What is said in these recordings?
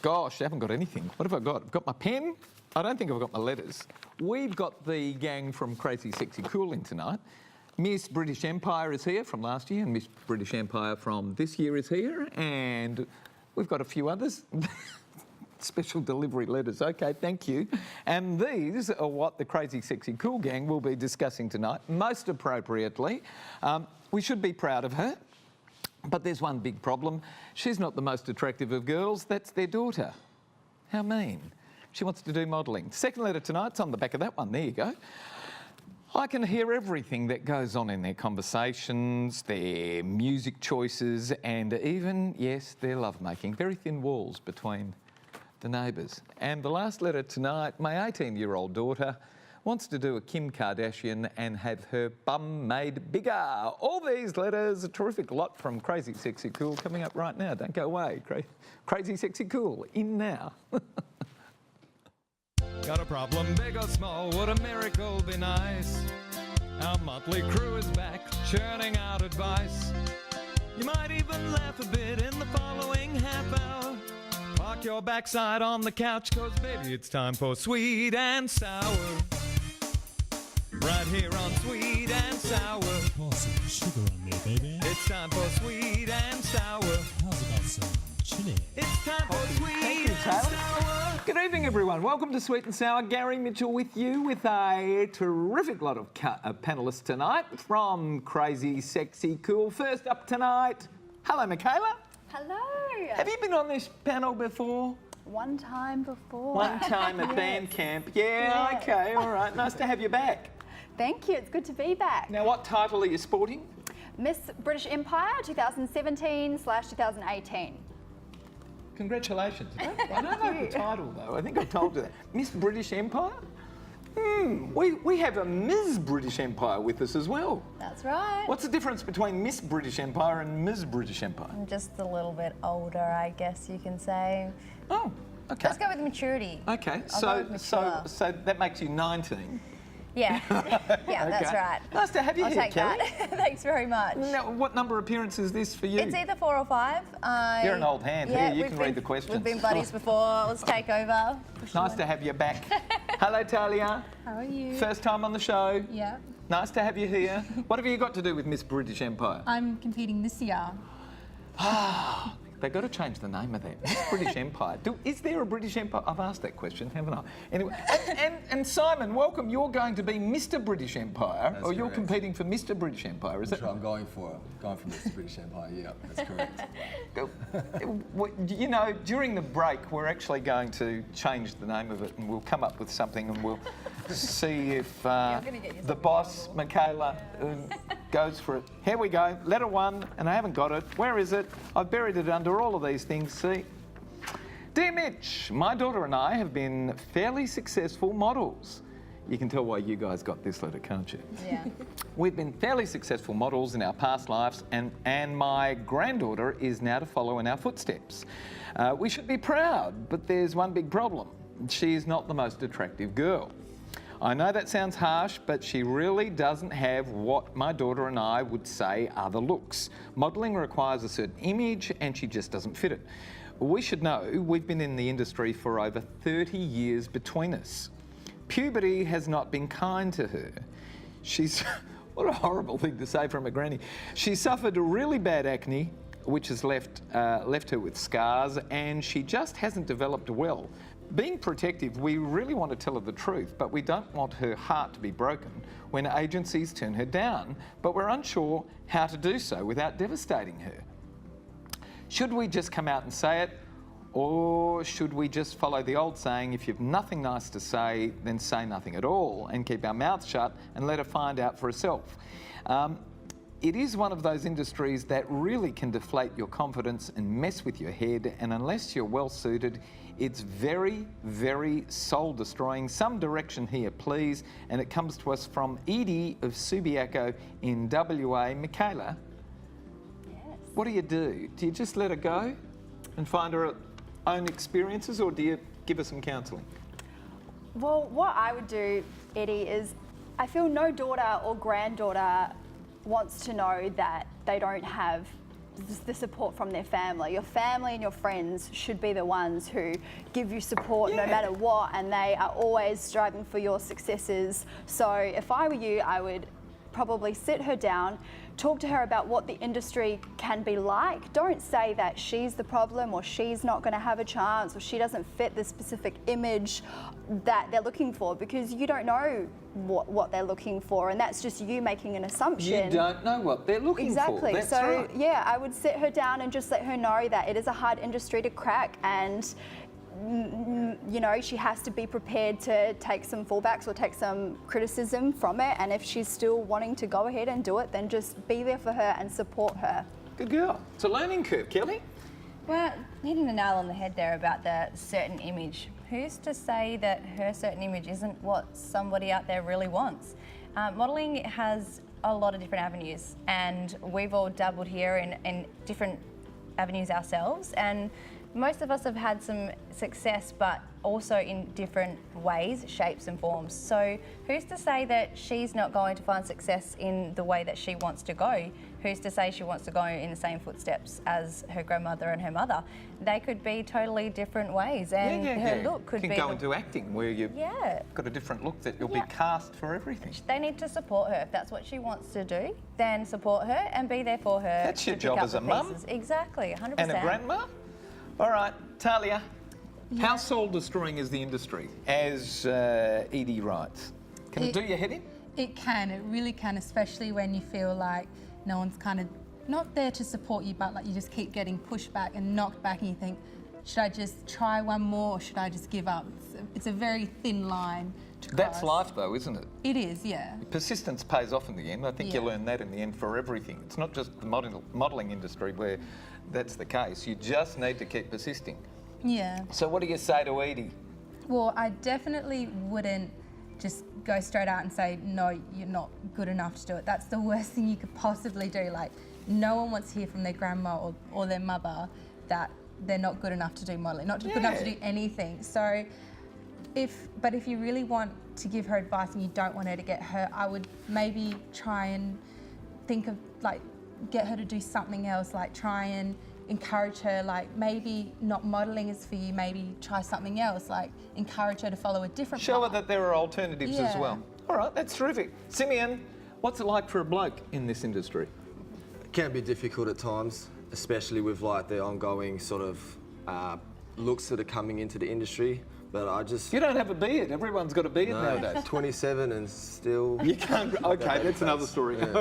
Gosh, I haven't got anything. What have I got? I've got my pen. I don't think I've got my letters. We've got the gang from Crazy Sexy Cool in tonight. Miss British Empire is here from last year, and Miss British Empire from this year is here, and we've got a few others. Special delivery letters. Okay, thank you. And these are what the Crazy Sexy Cool gang will be discussing tonight, most appropriately. We should be proud of her, but there's one big problem. She's not the most attractive of girls. That's their daughter. How mean. She wants to do modelling. Second letter tonight's on the back of that one. There you go. I can hear everything that goes on in their conversations, their music choices, and even, yes, their lovemaking. Very thin walls between the neighbours. And the last letter tonight, my 18-year-old daughter wants to do a Kim Kardashian and have her bum made bigger. All these letters, a terrific lot from Crazy Sexy Cool coming up right now. Don't go away. Crazy Sexy Cool, in now. Got a problem, big or small, would a miracle be nice? Our motley crew is back, churning out advice. You might even laugh a bit in the following half hour. Park your backside on the couch, cause baby it's time for Sweet and Sour. Right here on Sweet and Sour. Pour some sugar on me, baby. It's time for Sweet and Sour. How's about some chili? It's time for Sweet and Sour. Good evening, everyone. Welcome to Sweet and Sour. Gary Mitchell with you with a terrific lot of panellists tonight from Crazy Sexy Cool. First up tonight, hello, Mykaela. Hello. Have you been on this panel before? One time before. One time at band camp. Yeah, okay, all right. Nice to have you back. Thank you. It's good to be back. Now, what title are you sporting? Miss British Empire 2017/2018. Congratulations. I don't know the title, though. I think I told you that. Miss British Empire? We have a Ms. British Empire with us as well. That's right. What's the difference between Miss British Empire and Ms. British Empire? I'm just a little bit older, I guess you can say. Oh, okay. Let's go with maturity. Okay, I'll go with mature. so that makes you 19. Yeah, yeah, that's Okay. right. Nice to have you I'll here, take Kelly. that. Thanks very much. Now, what number appearance is this for you? It's either 4 or 5. You're an old hand. Yeah, Here, you can read the questions. We've been buddies before. Let's take over. Nice to have you back. Hello, Tahlia. How are you? First time on the show. Yeah. Nice to have you here. What have you got to do with Miss British Empire? I'm competing this year. They've got to change the name of that. Miss British Empire. Is there a British Empire? I've asked that question, haven't I? Anyway, and Simon, welcome. You're going to be Mr. British Empire, That's or you're correct. competing for Mr. British Empire, is That's that? what I'm going for Mr. British Empire, yeah, that's correct. You know, during the break, we're actually going to change the name of it, and we'll come up with something, and we'll see if the boss, Mykaela, goes for it. Here we go, letter 1, and I haven't got it. Where is it? I've buried it under all of these things, see? Dear Mitch, my daughter and I have been fairly successful models. You can tell why you guys got this letter, can't you? Yeah. We've been fairly successful models in our past lives, and my granddaughter is now to follow in our footsteps. We should be proud, but there's one big problem. She's not the most attractive girl. I know that sounds harsh, but she really doesn't have what my daughter and I would say are the looks. Modelling requires a certain image, and she just doesn't fit it. We should know we've been in the industry for over 30 years between us. Puberty has not been kind to her. She's, what a horrible thing to say from a granny. She suffered a really bad acne, which has left her with scars, and she just hasn't developed well. Being protective, we really want to tell her the truth, but we don't want her heart to be broken when agencies turn her down, but we're unsure how to do so without devastating her. Should we just come out and say it, or should we just follow the old saying, if you've nothing nice to say, then say nothing at all and keep our mouths shut and let her find out for herself? It is one of those industries that really can deflate your confidence and mess with your head, and unless you're well suited, it's very, very soul destroying. Some direction here, please. And it comes to us from Edie of Subiaco in WA. Mykaela, Yes. what do? Do you just let her go and find her own experiences, or do you give her some counselling? Well, what I would do, Eddie, is I feel no daughter or granddaughter wants to know that they don't have the support from their family. Your family and your friends should be the ones who give you support no matter what, and they are always striving for your successes. So if I were you, I would probably sit her down, talk to her about what the industry can be like. Don't say that she's the problem or she's not going to have a chance or she doesn't fit the specific image that they're looking for, because you don't know what they're looking for, and that's just you making an assumption. You don't know what they're looking for. Exactly. That's So right. yeah, I would sit her down and just let her know that it is a hard industry to crack, and you know, she has to be prepared to take some fallbacks or take some criticism from it, and if she's still wanting to go ahead and do it, then just be there for her and support her. Good girl. It's a learning curve, Kelly. Well, hitting the nail on the head there about the certain image. Who's to say that her certain image isn't what somebody out there really wants? Modelling has a lot of different avenues, and we've all dabbled here in different avenues ourselves, and most of us have had some success, but also in different ways, shapes and forms. So who's to say that she's not going to find success in the way that she wants to go? Who's to say she wants to go in the same footsteps as her grandmother and her mother? They could be totally different ways, and her look could you be... can go into acting where you've got a different look that you'll be cast for everything. They need to support her. If that's what she wants to do, then support her and be there for her. That's your to job pick up as a the mum. pieces. Exactly, 100%. And a grandma? All right, Tahlia, how soul-destroying is the industry, as Edie writes? Can it do your head in? It can, it really can, especially when you feel like no one's kind of not there to support you, but like you just keep getting pushed back and knocked back, and you think, should I just try one more or should I just give up? It's a very thin line to cross. That's life though, isn't it? It is, yeah. Persistence pays off in the end. I think you learn that in the end for everything. It's not just the modelling industry where that's the case. You just need to keep persisting. Yeah. So what do you say to Edie? Well, I definitely wouldn't just go straight out and say, no, you're not good enough to do it. That's the worst thing you could possibly do. Like, no one wants to hear from their grandma or their mother that they're not good enough to do modelling, not good enough to do anything. So, if you really want to give her advice and you don't want her to get hurt, I would maybe try and think of, like, get her to do something else, like try and encourage her, like maybe not modelling is for you, maybe try something else, like encourage her to follow a different Show path. her that there are alternatives as well. All right, that's terrific. Simeon, what's it like for a bloke in this industry? It can be difficult at times, especially with like the ongoing sort of looks that are coming into the industry. But I just... You don't have a beard. Everyone's got a beard nowadays. 27 and still... You can't... Okay, that's another story. Yeah,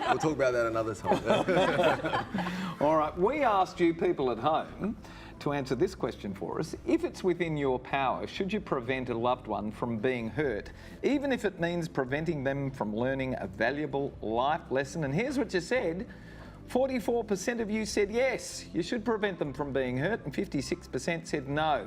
we'll talk about that another time. All right, we asked you people at home to answer this question for us. If it's within your power, should you prevent a loved one from being hurt, even if it means preventing them from learning a valuable life lesson? And here's what you said. 44% of you said yes, you should prevent them from being hurt, and 56% said no.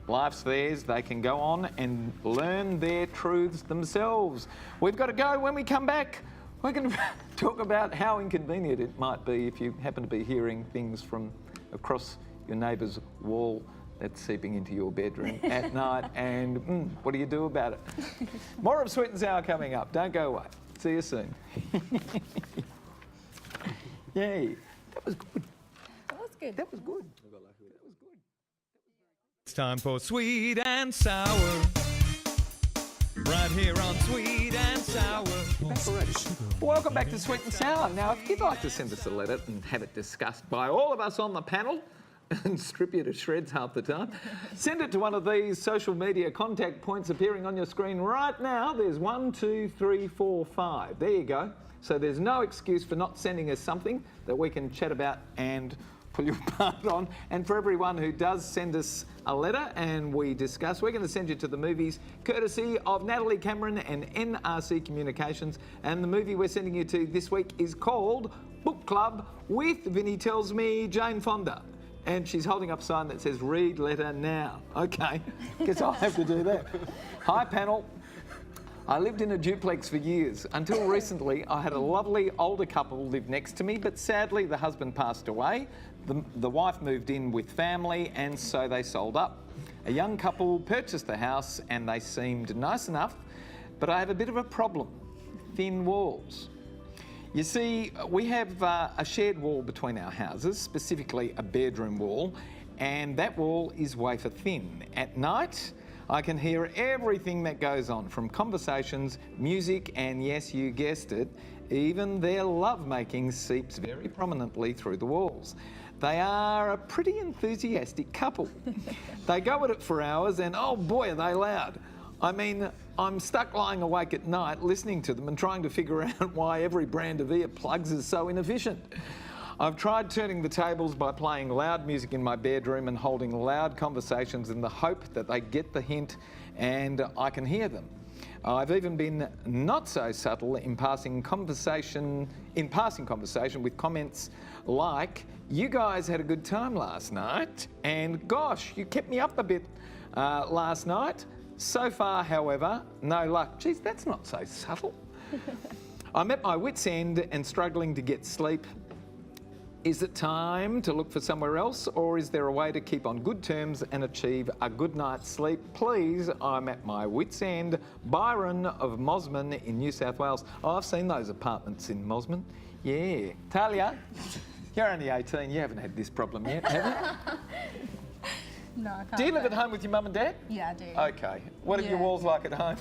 Life's theirs, they can go on and learn their truths themselves. We've got to go. When we come back, we're going to talk about how inconvenient it might be if you happen to be hearing things from across your neighbour's wall that's seeping into your bedroom at night, and what do you do about it? More of Sweet and Sour coming up. Don't go away. See you soon. Yay. That was good. That was good. That was good. It's time for Sweet and Sour. Right here on Sweet and Sour. Welcome back to Sweet and Sour. Now, if you'd like to send us a letter and have it discussed by all of us on the panel and strip you to shreds half the time, send it to one of these social media contact points appearing on your screen right now. There's 1, 2, 3, 4, 5. There you go. So there's no excuse for not sending us something that we can chat about and pull you apart on. And for everyone who does send us a letter and we discuss, we're going to send you to the movies courtesy of Natalie Cameron and NRC Communications. And the movie we're sending you to this week is called Book Club with, Vinny tells me, Jane Fonda. And she's holding up a sign that says, read letter now. Okay, guess I'll have to do that. Hi, panel. I lived in a duplex for years. Until recently, I had a lovely older couple live next to me, but sadly the husband passed away. The wife moved in with family, and so they sold up. A young couple purchased the house and they seemed nice enough, but I have a bit of a problem. Thin walls. You see, we have a shared wall between our houses, specifically a bedroom wall, and that wall is wafer thin. At night, I can hear everything that goes on, from conversations, music, and yes, you guessed it, even their lovemaking seeps very prominently through the walls. They are a pretty enthusiastic couple. They go at it for hours, and oh boy, are they loud. I mean, I'm stuck lying awake at night listening to them and trying to figure out why every brand of earplugs is so inefficient. I've tried turning the tables by playing loud music in my bedroom and holding loud conversations in the hope that they get the hint and I can hear them. I've even been not so subtle in passing conversation with comments like, "You guys had a good time last night," and "Gosh, you kept me up a bit last night." So far, however, no luck. Geez, that's not so subtle. I'm at my wit's end and struggling to get sleep. Is it time to look for somewhere else, or is there a way to keep on good terms and achieve a good night's sleep? Please, I'm at my wit's end. Byron of Mosman in New South Wales. Oh, I've seen those apartments in Mosman. Yeah. Tahlia, you're only 18. You haven't had this problem yet, have you? No, I can't. Do you live say. at home with your mum and dad? Yeah, I do. Okay. What are your Yeah. walls like at home?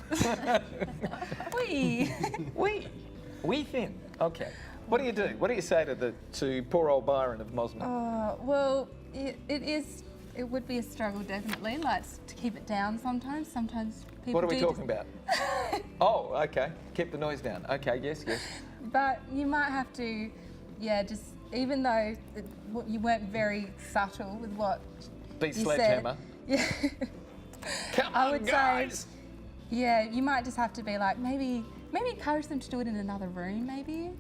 Wee. We thin. Okay. What do you do? What do you say to poor old Byron of Mosman? Well, it would be a struggle, definitely, like to keep it down sometimes. Sometimes people What are we do talking about? Oh, okay. Keep the noise down. Okay, yes. But you might have to, just even though you weren't very subtle with what Be you sledgehammer. said, Come I on, would guys. say, you might just have to be like, maybe encourage them to do it in another room, maybe.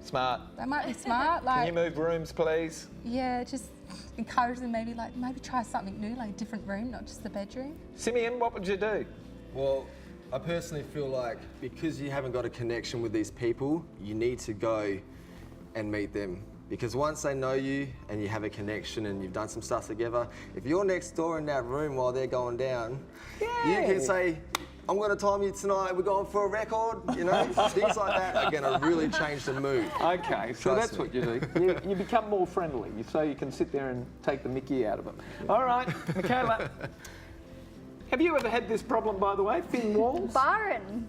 Smart. That might be smart. Can Like, you move rooms, please? just encourage them, maybe try something new, like a different room, not just the bedroom. Simeon, what would you do? Well, I personally feel like because you haven't got a connection with these people, you need to go and meet them. Because once they know you and you have a connection and you've done some stuff together, if you're next door in that room while they're going down, you can say, "I'm going to time you tonight, we're going for a record," you know? Things like that are going to really change the mood. Okay, so Trust that's me. what you do. You become more friendly, so you can sit there and take the mickey out of them. All right, Mykaela, have you ever had this problem, by the way, thin walls? Byron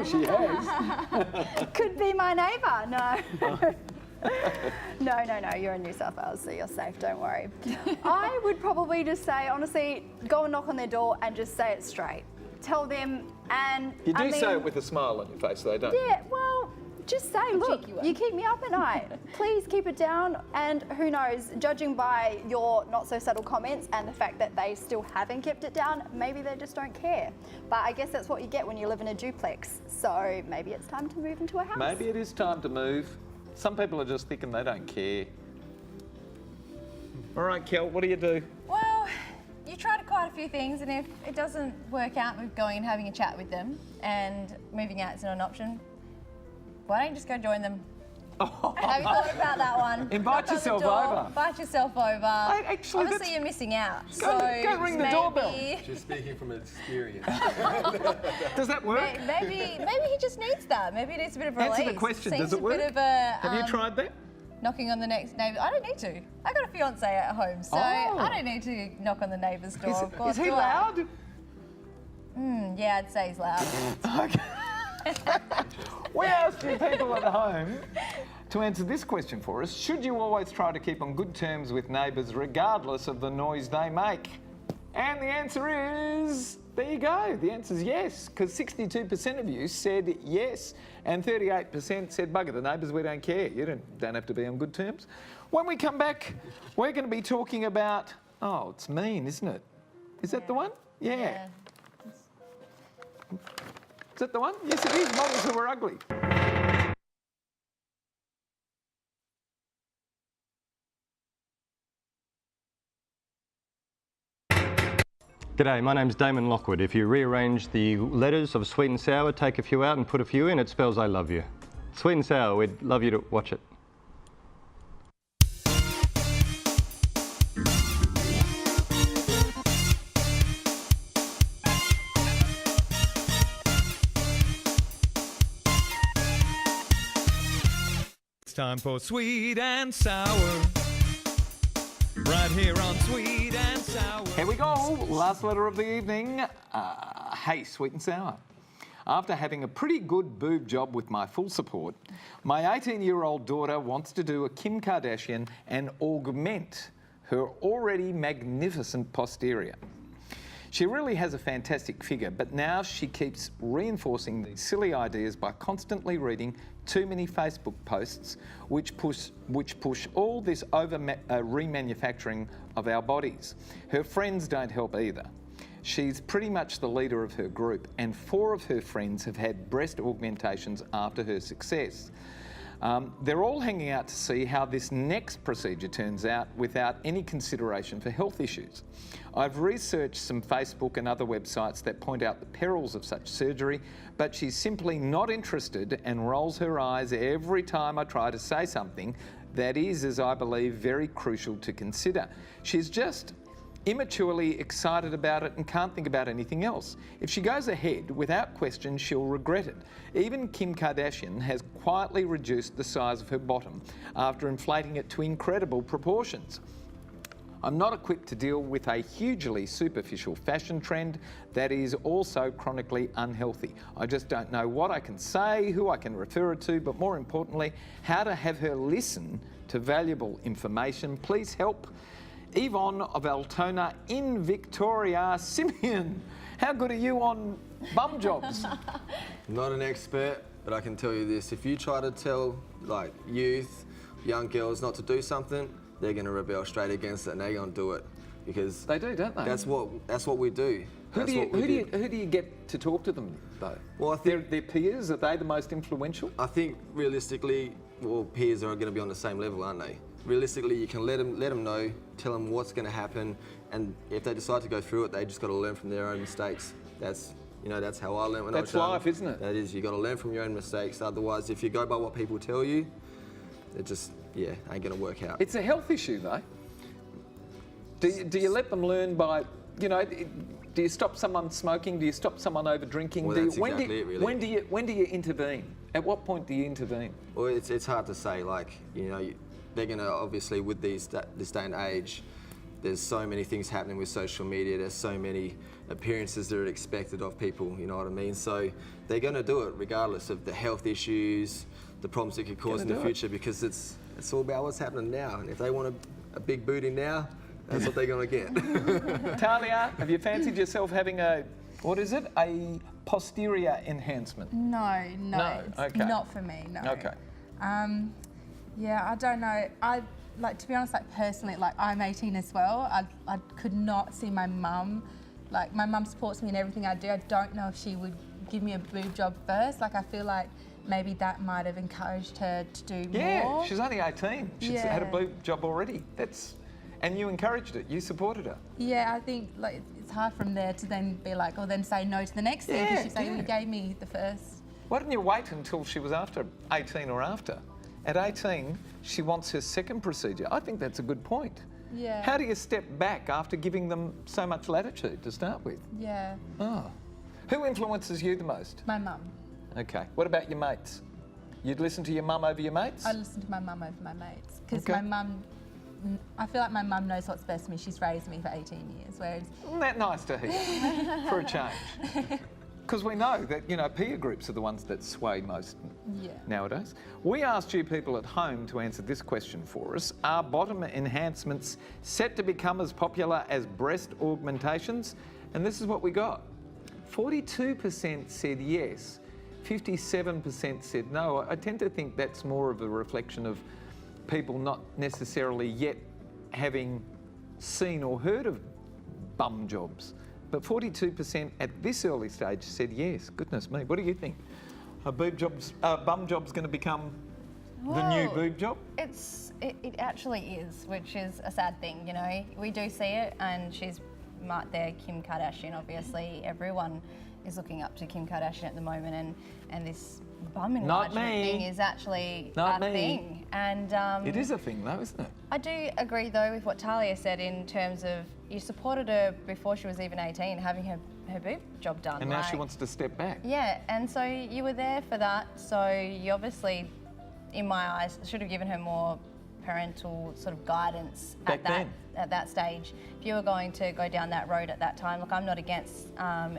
She has. could be my neighbour. No. No, you're in New South Wales, so you're safe, don't worry. I would probably just say, honestly, go and knock on their door and just say it straight. Tell them, and You do I mean, say it with a smile on your face, though, don't you? yeah, well, just say, look, cheeky one. you keep me up at night. Please keep it down, and who knows, judging by your not so subtle comments and the fact that they still haven't kept it down, maybe they just don't care. But I guess that's what you get when you live in a duplex. So maybe it's time to move into a house. Maybe it is time to move. Some people are just thinking they don't care. All right, Kel, what do you do? Well, you tried quite a few things, and if it doesn't work out with going and having a chat with them and moving out is not an option, why don't you just go join them? Have you thought about that one? Invite Knock on the yourself door, over. Invite yourself over. Actually, Obviously, that's- you're missing out. Go- so go ring the doorbell. Just speaking from experience. Does that work? Maybe he just needs that. Maybe he needs a bit of a Answer the release. question, Seems does it a work? Bit of a, Have you tried that? knocking on the next neighbour. I don't need to. I got a fiance at home, so Oh. I don't need to knock on the neighbour's door. Of course, Is he do I? loud? Yeah, I'd say he's loud. We asked you people at home to answer this question for us. Should you always try to keep on good terms with neighbours regardless of the noise they make? And the answer is, there you go. The answer is yes, because 62% of you said yes, and 38% said, bugger the neighbours, we don't care. You don't have to be on good terms. When we come back, we're going to be talking about, oh, it's mean, isn't it? Is that the one? Yeah. Is that the one? Yes, it is. Models who are ugly. G'day, my name's Damon Lockwood. If you rearrange the letters of sweet and sour, take a few out and put a few in, it spells I love you. Sweet and sour, we'd love you to watch it. time for Sweet and Sour. Right here on Sweet and Sour. Here we go. Last letter of the evening. Hey, Sweet and Sour. After having a pretty good boob job with my full support, my 18-year-old daughter wants to do a Kim Kardashian and augment her already magnificent posterior. She really has a fantastic figure, but now she keeps reinforcing these silly ideas by constantly reading too many Facebook posts which push all this over remanufacturing of our bodies. Her friends don't help either. She's pretty much the leader of her group, and 4 of her friends have had breast augmentations after her success. They're all hanging out to see how this next procedure turns out without any consideration for health issues. I've researched some Facebook and other websites that point out the perils of such surgery, but she's simply not interested and rolls her eyes every time I try to say something that is, as I believe, very crucial to consider. She's just immaturely excited about it and can't think about anything else. If she goes ahead, without question, she'll regret it. Even Kim Kardashian has quietly reduced the size of her bottom after inflating it to incredible proportions. I'm not equipped to deal with a hugely superficial fashion trend that is also chronically unhealthy. I just don't know what I can say, who I can refer her to, but more importantly, how to have her listen to valuable information. Please help. Yvonne of Altona in Victoria. Simeon, how good are you on bum jobs? Not an expert, but I can tell you this. If you try to tell like youth, young girls not to do something, they're going to rebel straight against it and they're going to do it. Because They do, don't they? that's what we do. Who do you get to talk to them though? Well, I think their peers, are they the most influential? I think realistically, well, peers are going to be on the same level, aren't they? Realistically, you can let them know, tell them what's going to happen, and if they decide to go through it, they just got to learn from their own mistakes. That's how I learned when I was young. That's life, isn't it? That is, you got to learn from your own mistakes. Otherwise, if you go by what people tell you, it just ain't going to work out. It's a health issue though. Do you let them learn by, do you stop someone smoking? Do you stop someone over drinking? Well, that's exactly it, really. When do you intervene? At what point do you intervene? Well, it's hard to say. Like, they're going to, obviously, with this day and age, there's so many things happening with social media. There's so many appearances that are expected of people, you know what I mean? So they're going to do it regardless of the health issues, the problems it could cause in the future, because it's all about what's happening now. And if they want a big booty now, that's what they're going to get. Tahlia, have you fancied yourself having a posterior enhancement? No, No, it's okay. not for me, no. Okay. Yeah, I don't know. To be honest, personally, I'm 18 as well. I could not see my mum. My mum supports me in everything I do. I don't know if she would give me a boob job first. I feel like maybe that might have encouraged her to do more. Yeah, she's only 18. She's had a Yeah. boob job already. And you encouraged it. You supported her. Yeah, I think it's hard from there to then be then say no to the next thing, because she's saying, you gave me the first. Why didn't you wait until she was after 18 or after? At 18, she wants her second procedure. I think that's a good point. Yeah. How do you step back after giving them so much latitude to start with? Yeah. Oh. Who influences you the most? My mum. Okay. What about your mates? You'd listen to your mum over your mates? I listen to my mum over my mates, because Okay. my mum, I feel like my mum knows what's best for me. She's raised me for 18 years, whereas... Isn't that nice to hear? For a change. Because we know that, peer groups are the ones that sway most nowadays. We asked you people at home to answer this question for us. Are bottom enhancements set to become as popular as breast augmentations? And this is what we got. 42% said yes, 57% said no. I tend to think that's more of a reflection of people not necessarily yet having seen or heard of bum jobs. But 42% at this early stage said yes. Goodness me, what do you think? Are bum jobs going to become the new boob job? It actually is, which is a sad thing, We do see it, and she's right there, Kim Kardashian, obviously. Everyone is looking up to Kim Kardashian at the moment, and this bum enlargement thing is actually a thing. And it is a thing though, isn't it? I do agree though with what Tahlia said in terms of you supported her before she was even 18, having her boob job done. And now she wants to step back. Yeah, and so you were there for that, so you obviously in my eyes, should have given her more parental sort of guidance Back then. at that stage. If you were going to go down that road at that time, look, I'm not against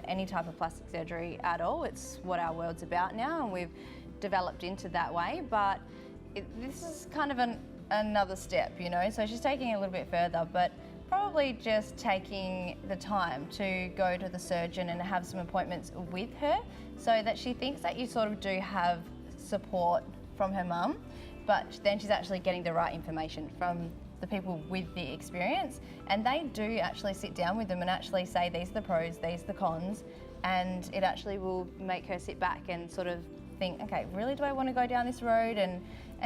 any type of plastic surgery at all. It's what our world's about now, and we've developed into that way. But this is kind of another step, you know. So she's taking it a little bit further, but probably just taking the time to go to the surgeon and have some appointments with her, so that she thinks that you sort of do have support from her mum, but then she's actually getting the right information from the people with the experience, and they do actually sit down with them and actually say, these are the pros, these are the cons, and it actually will make her sit back and sort of think, okay, really do I want to go down this road? And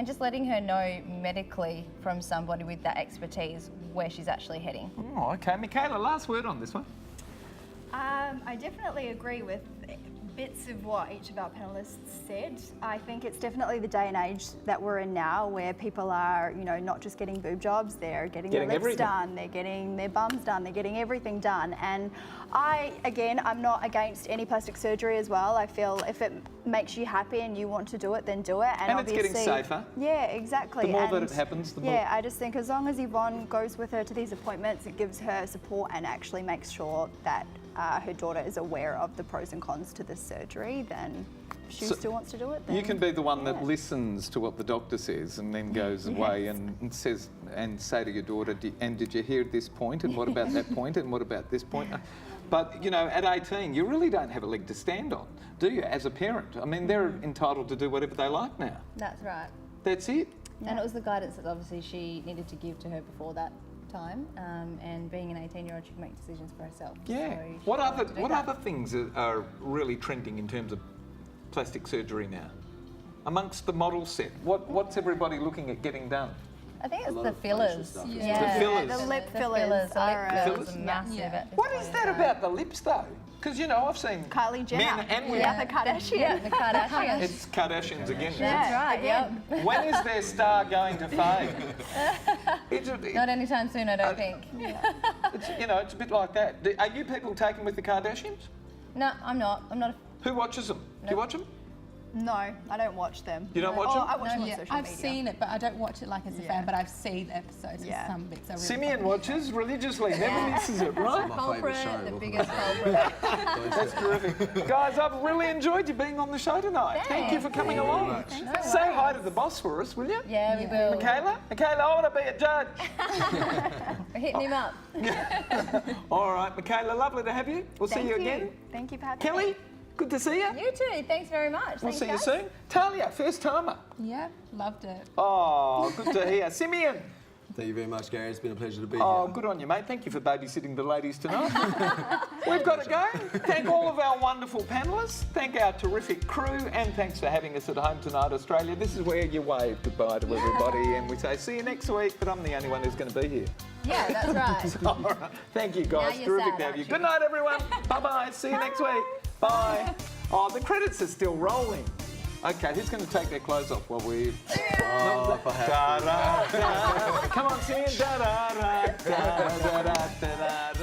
just letting her know medically from somebody with that expertise where she's actually heading. Oh, okay. Mykaela, last word on this one. I definitely agree with bits of what each of our panellists said. I think it's definitely the day and age that we're in now, where people are, you know, not just getting boob jobs, they're getting their lips everything done, they're getting their bums done, they're getting everything done. And I'm not against any plastic surgery as well. I feel if it makes you happy and you want to do it, then do it. And it's getting safer. Yeah, exactly. The more and that it happens, the more. Yeah, I just think as long as Yvonne goes with her to these appointments, it gives her support and actually makes sure that her daughter is aware of the pros and cons to this surgery, then she still wants to do it. Then, You can be the one that listens to what the doctor says and then goes away and says and say to your daughter, and did you hear this point, and what about that point, and what about this point? But, you know, at 18, you really don't have a leg to stand on, do you, as a parent? I mean, they're entitled to do whatever they like now. That's right. That's it. And it was the guidance that obviously she needed to give to her before that time, and being an 18-year-old, she can make decisions for herself. Yeah. So she What wanted to do that. other things are really trending in terms of plastic surgery now? Amongst the model set, what's everybody looking at getting done? I think it's lot the of facial fillers. stuff, isn't it? The fillers. The lip The fillers fillers. The are lip fillers Fillers? are massive. Yeah. at this What point is in that time. about the lips, though? Because, you know, I've seen Kylie Jenner. men and women. Yeah, the Kardashians. Yeah, the Kardashians. It's Kardashians again. That's right, yep. When is their star going to fade? Not anytime soon, I don't think. It's, you know, it's a bit like that. Are you people taken with the Kardashians? No, I'm not. I'm not. Who watches them? Do you watch them? No, I don't watch them. You don't watch Oh, them? I watch them on Yeah, social I've media. seen it, but I don't watch it like as a Yeah. fan, but I've seen episodes and Yeah. some bits are really Simeon funny. watches religiously, never misses it, right? My favourite show. The Welcome biggest back. culprit. That's terrific. Guys, I've really enjoyed you being on the show tonight. Thank you for coming along. Say hi to the boss for us, will you? Yeah, we will. Mykaela? Mykaela, I want to be a judge. We're hitting him up. All right, Mykaela, lovely to have you. We'll see Thank you again. Thank you for having Kelly, me. good to see you. You too. Thanks very much. We'll Thanks, see you guys. soon. Tahlia, first timer. Yeah, loved it. Oh, good to hear. Simeon. Thank you very much, Gary. It's been a pleasure to be Oh, here. good on you, mate. Thank you for babysitting the ladies tonight. We've got to go. Thank all of our wonderful panellists. Thank our terrific crew. And thanks for having us at home tonight, Australia. This is where you wave goodbye to everybody and we say, see you next week. But I'm the only one who's going to be here. Yeah, that's right. All right. Thank you, guys. Now you're Terrific sad, to have you. aren't you? Good night, everyone. Bye-bye. See you next week. Bye. Oh, the credits are still rolling. Okay, who's going to take their clothes off while we... Oh, if I have to. Da-da-da. Come on, sing it. Da-da-da, da-da-da-da-da.